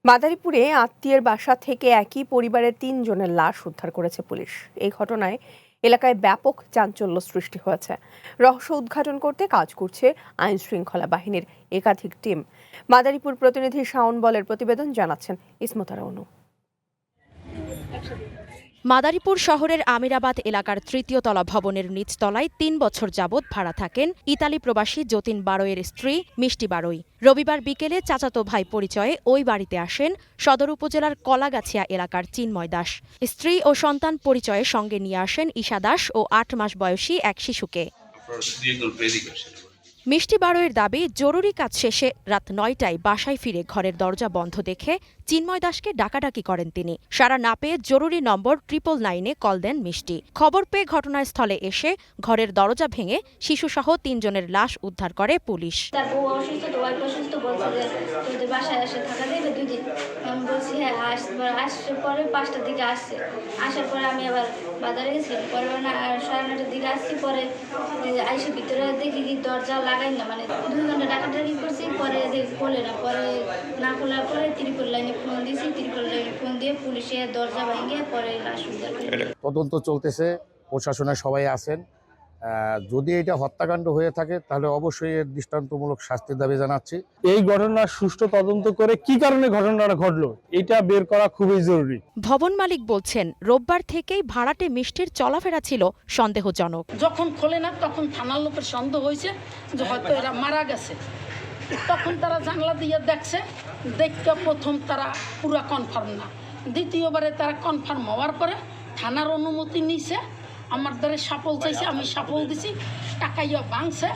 মাদারীপুরে আত্মীয়ের বাসা থেকে একই পরিবারের ৩ জনের লাশ উদ্ধার করেছে পুলিশ। এই ঘটনায় এলাকায় ব্যাপক চাঞ্চল্য সৃষ্টি হয়েছে। রহস্য উদ্ঘাটন করতে কাজ করছে আইন শৃঙ্খলা বাহিনীর একাধিক টিম। মাদারীপুর প্রতিনিধি শাওন বলের প্রতিবেদন, জানাচ্ছেন ইসমতারা অনু। মাদারীপুর শহরের আমিরাবাদ এলাকার তৃতীয় তলা ভবনের নিচতলায় ৩ বছর যাবৎ ভাড়া থাকেন ইতালি প্রবাসী যতীন বারোয়ের স্ত্রী মিষ্টি বারোই। রবিবার বিকেলে চাচাতো ভাই পরিচয়ে ওই বাড়িতে আসেন সদর উপজেলার কলাগাছিয়া এলাকার চিন্ময় দাস। স্ত্রী ও সন্তান পরিচয়ে সঙ্গে নিয়ে আসেন ঈশা দাস ও ৮ মাস বয়সী এক শিশুকে। মিষ্টি বারোয়ের দাবি, জরুরি কাজ শেষে রাত ৯টায় বাসায় ফিরে ঘরের দরজা বন্ধ দেখে চিন্ময় দাসকে ডাকাডাকি করেন তিনি। সাড়া না পেয়ে জরুরি নম্বর 999-এ কল দেন মিষ্টি। খবর পেয়ে ঘটনাস্থলে এসে ঘরের দরজা ভেঙে শিশুসহ ৩ জনের লাশ উদ্ধার করে পুলিশ। পরে 5টার দিকে আসছে, আসার পরে আমি আবার বাজারে গেছিলাম, পরে 9:30 দিকে আসছি। পরে আইসে ভিতরে দেখি কি দরজা লাগাই না, মানে 2 ঘন্টা ডাকাডাকি করছি, পরে দেখি খোলে না। পরে না খোলার পরে ত্রিপল লাইনে ফোন দিয়েছি, ত্রিপল লাইনে ফোন দিয়ে পুলিশে দরজা ভেঙে পরে লাশ উদ্ধার করে। তদন্ত চলতেছে, প্রশাসনের সবাই আছেন। যদি এটা হত্যাকাণ্ড হয়ে থাকে তাহলে অবশ্যই এর দৃষ্টান্তমূলক শাস্তির দাবি জানাচ্ছি। এই ঘটনার সুষ্ঠু তদন্ত করে কি কারণে ঘটনাটা ঘটলো এটা বের করা খুবই জরুরি। ভবন মালিক বলছেন, রোববার থেকেই ভাড়াটে মিষ্টির চলাফেরা ছিল সন্দেহজনক। যখন খোলে না তখন থানার লোকের সন্দেহ হয়েছে যে হয়তো এরা মারা গেছে। তখন তারা জানলা দিয়ে দেখছে, দেখতে প্রথম তারা পুরা কনফার্ম না, দ্বিতীয়বারে তারা কনফার্ম হওয়ার পরে থানার অনুমতি নিছে, আমার দ্বারা সাপল চাইছে, আমি সাপল দিছি, টাকাইয়া ভাঙছে।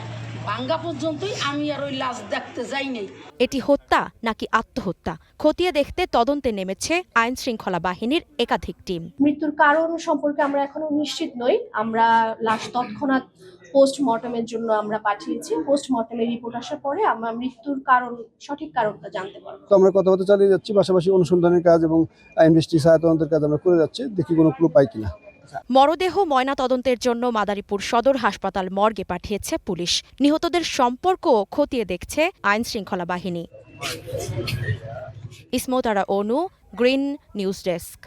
ভাঙ্গা পর্যন্তই আমি আর ওই লাশ দেখতে যাইনি। এটি হত্যা নাকি আত্মহত্যা খতিয়ে দেখতে তদন্তে নেমেছে আইন শৃঙ্খলা বাহিনীর একাধিক টিম। মৃত্যুর কারণ সম্পর্কে আমরা এখনো নিশ্চিত নই। আমরা লাশ তৎক্ষণাৎ পোস্টমর্টমের জন্য আমরা পাঠিয়েছি। পোস্টমর্টমের রিপোর্ট আসার পরে আমরা মৃত্যুর সঠিক কারণটা জানতে পারবো। আমরা কথাবার্তা চালিয়ে যাচ্ছি, পাশাপাশি অনুসন্ধানের কাজ এবং ইনভেস্টিগেশন তদন্তের কাজ আমরা করে যাচ্ছি, দেখি কোনো ক্লু পাই কিনা। মরদেহ ময়না তদন্তের জন্য মাদারীপুর সদর হাসপাতাল মর্গে পাঠিয়েছে পুলিশ। নিহতদের সম্পর্কও খতিয়ে দেখছে আইন শৃঙ্খলা বাহিনী। ইসমতারা অনু, গ্রিন নিউজ ডেস্ক।